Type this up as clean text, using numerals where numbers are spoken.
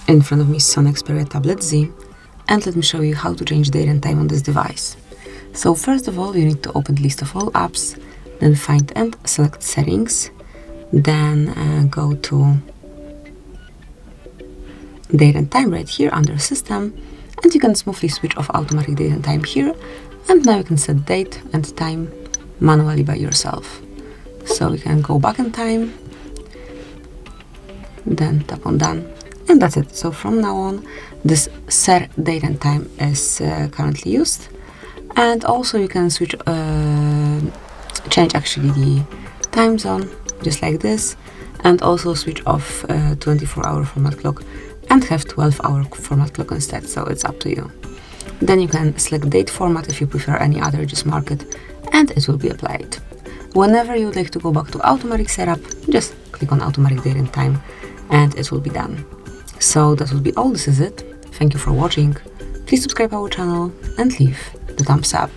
In front of me is Sony Xperia Tablet Z, and let me show you how to change date and time on this device. So first of all, you need to open the list of all apps, then find and select settings, then go to date and time right here under system, and you can smoothly switch off automatic date and time here, and now you can set date and time manually by yourself. So we can go back in time, then tap on done, and that's it. So from now on, this set date and time is currently used, and also you can switch, change actually the time zone just like this, and also switch off 24-hour format clock and have 12-hour format clock instead. So it's up to you. Then you can select date format if you prefer any other, just mark it, and it will be applied. Whenever you would like to go back to automatic setup, just click on automatic date and time, and it will be done. So that will be all. This is it. Thank you for watching. Please subscribe our channel and leave the thumbs up.